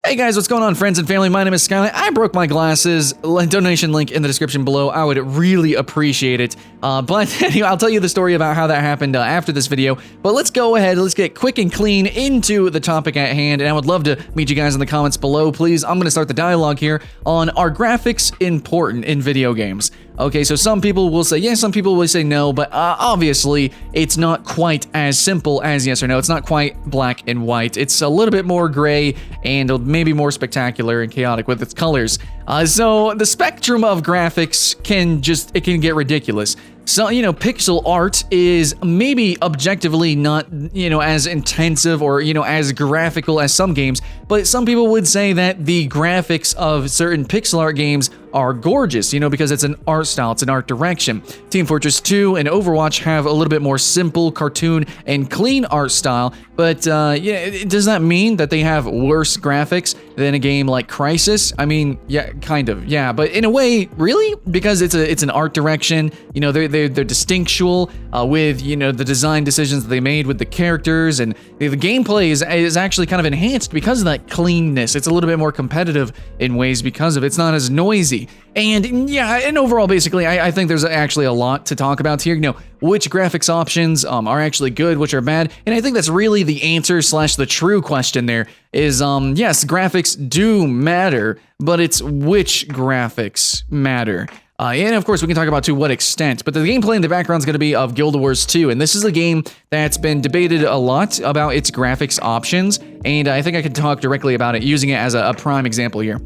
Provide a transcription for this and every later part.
Hey guys, what's going on, friends and family? My name is Skylent. I broke my glasses. Donation link in the description below. I would really appreciate it. But anyway, I'll tell you the story about how that happened after this video. But let's go ahead. Let's get quick and clean into the topic at hand. And I would love to meet you guys in the comments below, please. I'm going to start the dialogue here on, are graphics important in video games? Okay, so some people will say yes, some people will say no, but obviously it's not quite as simple as yes or no. It's not quite black and white. It's a little bit more gray and maybe more spectacular and chaotic with its colors. So the spectrum of graphics can get ridiculous. So, pixel art is maybe objectively not, as intensive or, as graphical as some games, but some people would say that the graphics of certain pixel art games are gorgeous, because it's an art style, it's an art direction. Team Fortress 2 and Overwatch have a little bit more simple, cartoon, and clean art style, but does that mean that they have worse graphics than a game like Crysis? I mean, yeah, kind of, yeah, but in a way, really? Because it's an art direction, they're distinctual with, the design decisions that they made with the characters, and the gameplay is actually kind of enhanced because of that cleanness. It's a little bit more competitive in ways because of it. It's not as noisy. And yeah, and overall, basically, I think there's actually a lot to talk about here. Which graphics options are actually good, which are bad. And I think that's really the answer / the true question there is, yes, graphics do matter, but it's which graphics matter. And of course, we can talk about to what extent, but the gameplay in the background is going to be of Guild Wars 2, and this is a game that's been debated a lot about its graphics options, and I think I can talk directly about it using it as a prime example here.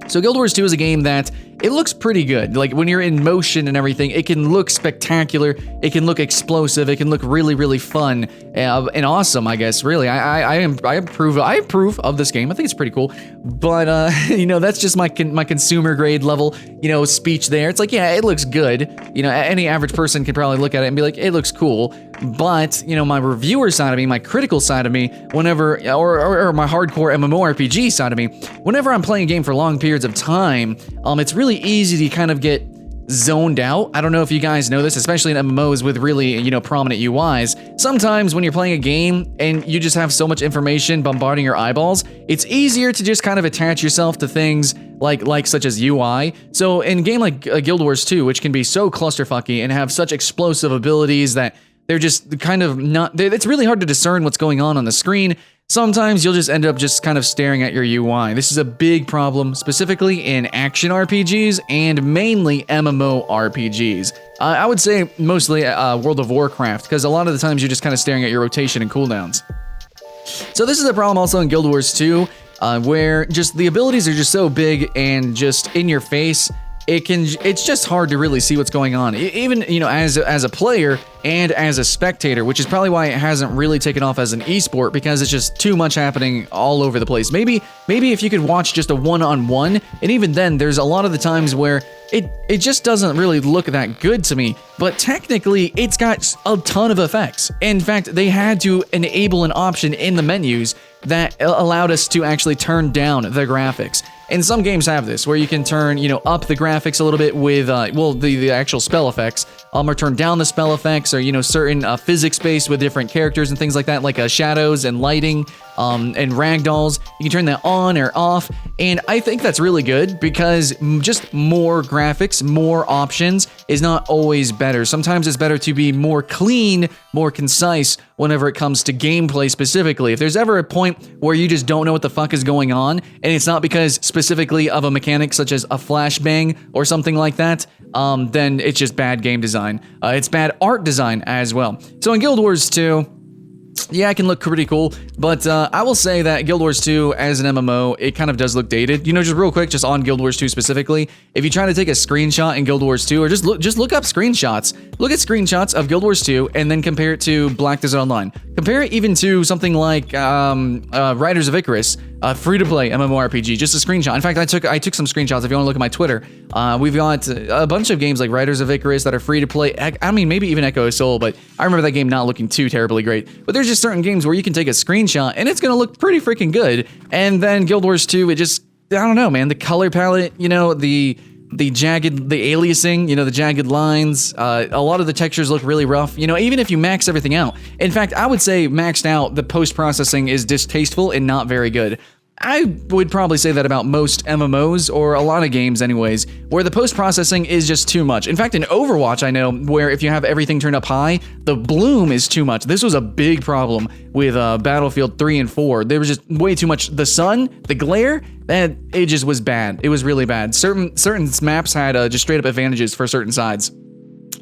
So Guild Wars 2 is a game that it looks pretty good. Like when you're in motion and everything, it can look spectacular, it can look explosive, it can look really, really fun and awesome, I guess. Really, I approve of this game. I think it's pretty cool. But that's just my consumer grade level, speech there. It's like, yeah, it looks good. Any average person can probably look at it and be like, it looks cool. But my reviewer side of me, my critical side of me, whenever or my hardcore MMORPG side of me, whenever I'm playing a game for long periods of time, it's really easy to kind of get zoned out. I don't know if you guys know this, especially in MMOs with really, prominent UIs. Sometimes when you're playing a game and you just have so much information bombarding your eyeballs, it's easier to just kind of attach yourself to things like such as UI. So in a game like Guild Wars 2, which can be so clusterfucky and have such explosive abilities that they're just kind of not, it's really hard to discern what's going on the screen. Sometimes you'll just end up just kind of staring at your UI. This is a big problem, specifically in action RPGs and mainly MMORPGs. I would say mostly World of Warcraft, because a lot of the times you're just kind of staring at your rotation and cooldowns. So this is a problem also in Guild Wars 2, where just the abilities are just so big and just in your face. It's just hard to really see what's going on, even as a player and as a spectator, which is probably why it hasn't really taken off as an esport, because it's just too much happening all over the place. Maybe if you could watch just a one-on-one, and even then, there's a lot of the times where it just doesn't really look that good to me, but technically it's got a ton of effects. In fact, they had to enable an option in the menus that allowed us to actually turn down the graphics. And some games have this, where you can turn, up the graphics a little bit with, the actual spell effects, or turn down the spell effects, or, certain physics-based with different characters and things like that, like shadows and lighting, and ragdolls. You can turn that on or off, and I think that's really good, because just more graphics, more options is not always better. Sometimes it's better to be more clean, more concise whenever it comes to gameplay specifically. If there's ever a point where you just don't know what the fuck is going on, and it's not because specifically of a mechanic such as a flashbang or something like that, then it's just bad game design. It's bad art design as well. So in Guild Wars 2, yeah, it can look pretty cool, but I will say that Guild Wars 2 as an MMO, it kind of does look dated. Just real quick, just on Guild Wars 2 specifically, if you try to take a screenshot in Guild Wars 2, or just look up screenshots, look at screenshots of Guild Wars 2, and then compare it to Black Desert Online. Compare it even to something like Riders of Icarus, free-to-play MMORPG, just a screenshot. In fact, I took some screenshots if you want to look at my Twitter. We've got a bunch of games like Riders of Icarus that are free-to-play. I mean, maybe even Echo of Soul, but I remember that game not looking too terribly great. But there's just certain games where you can take a screenshot and it's going to look pretty freaking good. And then Guild Wars 2, it just, I don't know, man. The color palette, the aliasing, the jagged lines, a lot of the textures look really rough, even if you max everything out. In fact, I would say maxed out, the post-processing is distasteful and not very good. I would probably say that about most MMOs, or a lot of games anyways, where the post-processing is just too much. In fact, in Overwatch, I know, where if you have everything turned up high, the bloom is too much. This was a big problem with Battlefield 3 and 4. There was just way too much. The sun, the glare, it just was bad. It was really bad. Certain maps had just straight up advantages for certain sides.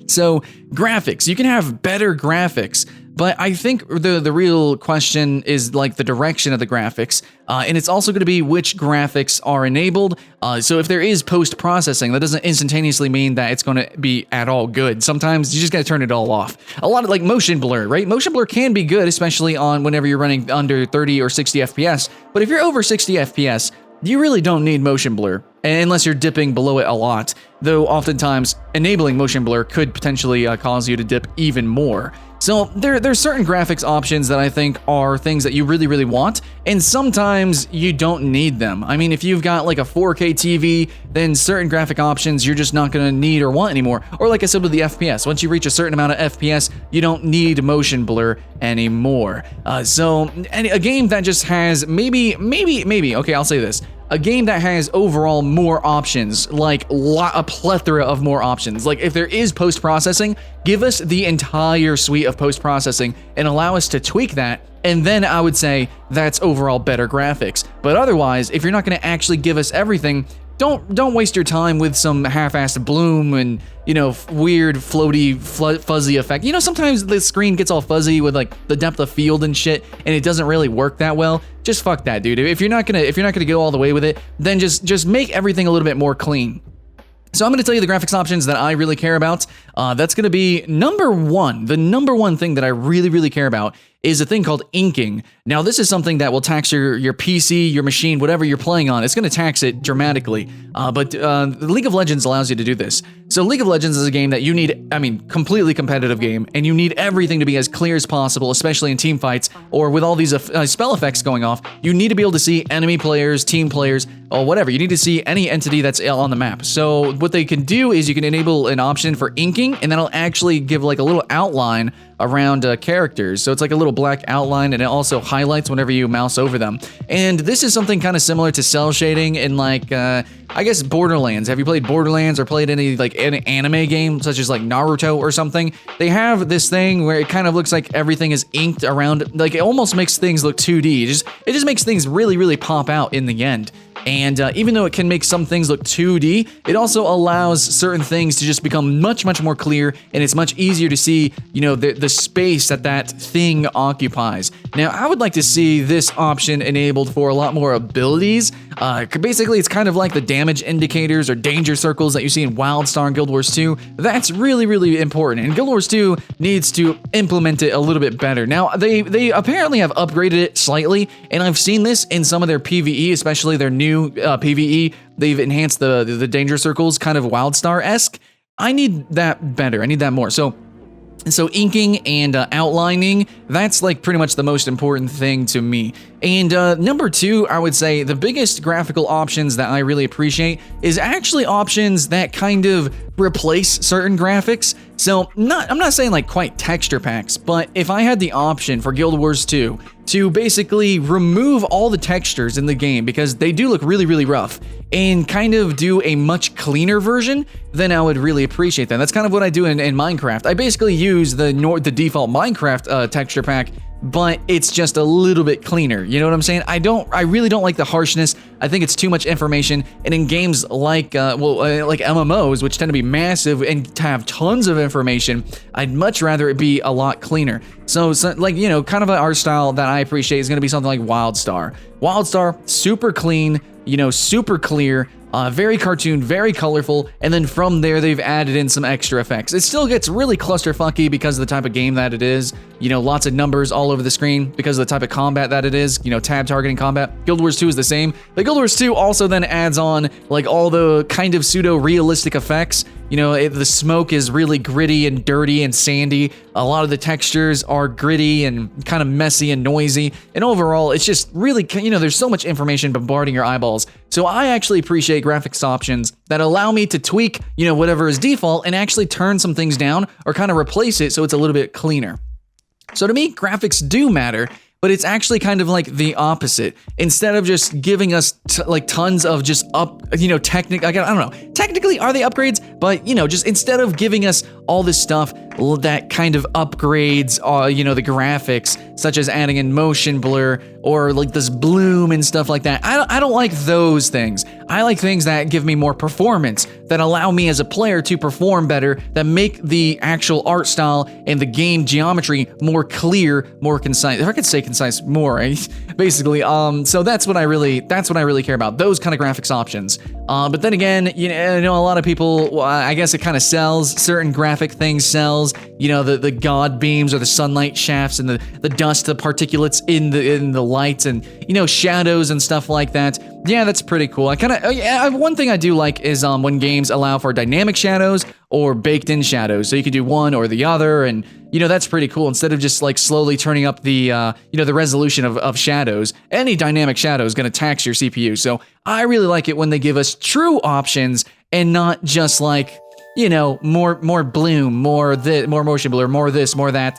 So graphics, you can have better graphics, but I think the real question is like the direction of the graphics, and it's also going to be which graphics are enabled. So if there is post-processing, that doesn't instantaneously mean that it's going to be at all good. Sometimes you just got to turn it all off. A lot of like motion blur, right? Motion blur can be good, especially on whenever you're running under 30 or 60 FPS, but if you're over 60 FPS, you really don't need motion blur, unless you're dipping below it a lot, though oftentimes enabling motion blur could potentially cause you to dip even more. So there's certain graphics options that I think are things that you really want, and sometimes you don't need them. I mean, if you've got like a 4K TV, then certain graphic options you're just not going to need or want anymore. Or like I said with the FPS, once you reach a certain amount of FPS, you don't need motion blur anymore. So a game that just has maybe, okay, I'll say this. A game that has overall more options, like a plethora of more options. Like if there is post-processing, give us the entire suite of post-processing and allow us to tweak that, and then I would say that's overall better graphics. But otherwise, if you're not going to actually give us everything, don't waste your time with some half-assed bloom and, you know, weird floaty fuzzy effect. You know, sometimes the screen gets all fuzzy with like the depth of field and shit, and it doesn't really work that well. Just fuck that, dude. If you're not gonna go all the way with it, then just make everything a little bit more clean. So I'm going to tell you the graphics options that I really care about. That's going to be number one. The number one thing that I really care about is a thing called inking. Now, this is something that will tax your PC, your machine, whatever you're playing on. It's going to tax it dramatically. But League of Legends allows you to do this. So League of Legends is a game that you need, I mean, completely competitive game, and you need everything to be as clear as possible, especially in team fights or with all these spell effects going off. You need to be able to see enemy players, team players, or whatever. You need to see any entity that's on the map. So what they can do is you can enable an option for inking, and that'll actually give like a little outline around characters. So it's like a little black outline, and it also highlights whenever you mouse over them. And this is something kind of similar to cell shading in like, I guess Borderlands. Have you played Borderlands or played any like an anime game such as like Naruto or something? They have this thing where it kind of looks like everything is inked around, like it almost makes things look 2D. It just makes things really pop out in the end. And even though it can make some things look 2D, it also allows certain things to just become much more clear, and it's much easier to see, you know, the space that thing occupies. Now, I would like to see this option enabled for a lot more abilities. Basically, it's kind of like the damage indicators or danger circles that you see in WildStar and Guild Wars 2. That's really important, and Guild Wars 2 needs to implement it a little bit better. Now, they apparently have upgraded it slightly, and I've seen this in some of their PvE, especially their new PvE. They've enhanced the danger circles, kind of WildStar-esque. I need that better. I need that more. So inking and outlining, that's like pretty much the most important thing to me. And number two, I would say the biggest graphical options that I really appreciate is actually options that kind of replace certain graphics. So I'm not saying like quite texture packs, but if I had the option for Guild Wars 2 to basically remove all the textures in the game because they do look really rough, and kind of do a much cleaner version, then I would really appreciate that. That's kind of what I do in Minecraft. I basically use the default Minecraft texture pack, but it's just a little bit cleaner. You know what I'm saying? I really don't like the harshness. I think it's too much information. And in games like like MMOs, which tend to be massive and to have tons of information, I'd much rather it be a lot cleaner. So like, you know, kind of an art style that I appreciate is going to be something like WildStar. WildStar, super clean, you know, super clear, very cartoon, very colorful, and then from there they've added in some extra effects. It still gets really clusterfucky because of the type of game that it is, you know, lots of numbers all over the screen because of the type of combat that it is, you know, tab targeting combat. Guild Wars 2 is the same, but Guild Wars 2 also then adds on like all the kind of pseudo-realistic effects. You know, the smoke is really gritty and dirty and sandy. A lot of the textures are gritty and kind of messy and noisy. And overall, it's just really, you know, there's so much information bombarding your eyeballs. So I actually appreciate graphics options that allow me to tweak, you know, whatever is default and actually turn some things down or kind of replace it so it's a little bit cleaner. So to me, graphics do matter. but it's actually kind of like the opposite. Instead of just giving us like tons of just technically, I don't know, technically are they upgrades? But just instead of giving us all this stuff that kind of upgrades, the graphics, such as adding in motion blur or like this bloom and stuff like that. I don't like those things. I like things that give me more performance, that allow me as a player to perform better, that make the actual art style and the game geometry more clear, more concise. If I could say concise more, basically. So that's what I really care about. Those kind of graphics options. But then again, I know a lot of people. I guess it kind of sells. Certain graphic things sells. The god beams or the sunlight shafts and the dust, the particulates in the lights and shadows and stuff like that. Yeah, that's pretty cool. One thing I do like is when games allow for dynamic shadows or baked in shadows, so you can do one or the other, and that's pretty cool. Instead of just like slowly turning up the the resolution of shadows, any dynamic shadow is going to tax your CPU. So I really like it when they give us true options and not just like more bloom, more motion blur, more this, more that.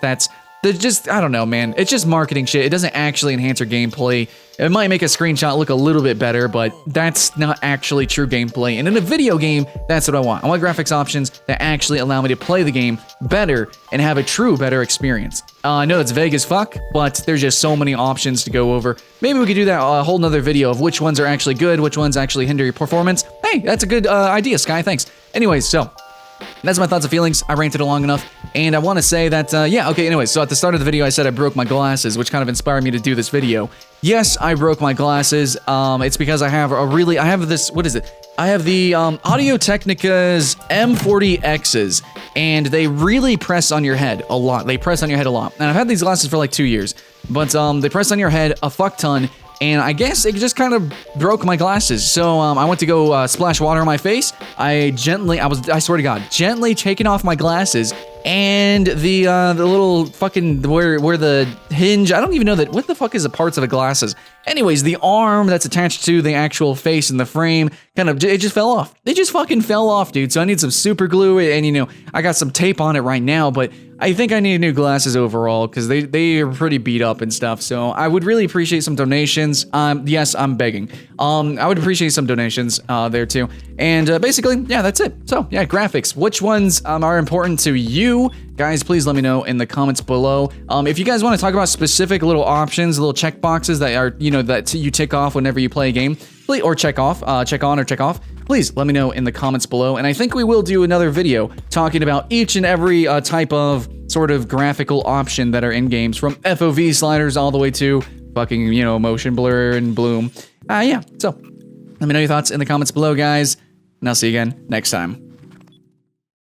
I don't know, man. It's just marketing shit. It doesn't actually enhance your gameplay. It might make a screenshot look a little bit better, but that's not actually true gameplay. And in a video game, that's what I want. I want graphics options that actually allow me to play the game better and have a better experience. I know it's vague as fuck, but there's just so many options to go over. Maybe we could do that a whole nother video of which ones are actually good, which ones actually hinder your performance. Hey, that's a good idea, Sky. Thanks. Anyways, so that's my thoughts and feelings. I ranted long enough, and I want to say that, anyways, so at the start of the video, I said I broke my glasses, which kind of inspired me to do this video. Yes, I broke my glasses. It's because I have this, what is it? I have the Audio-Technica's M40Xs, and they really press on your head a lot. They press on your head a lot. And I've had these glasses for like 2 years, but they press on your head a fuck ton. And I guess it just kind of broke my glasses. So I went to go splash water on my face. I swear to God, gently taking off my glasses, and the little fucking where the hinge, I don't even know what the fuck is the parts of the glasses. Anyways, the arm that's attached to the actual face and the frame it just fell off. It just fucking fell off, dude. So I need some super glue, and I got some tape on it right now, but I think I need new glasses overall because they are pretty beat up and stuff. So I would really appreciate some donations. Yes, I'm begging. I would appreciate some donations there too. And basically, yeah, that's it. So yeah, graphics. Which ones are important to you? Guys, please let me know in the comments below. If you guys want to talk about specific little options, little check boxes that are, that you tick off whenever you play a game, or check on or check off, please let me know in the comments below. And I think we will do another video talking about each and every type of sort of graphical option that are in games, from FOV sliders all the way to fucking, motion blur and bloom. Yeah, so let me know your thoughts in the comments below, guys, and I'll see you again next time.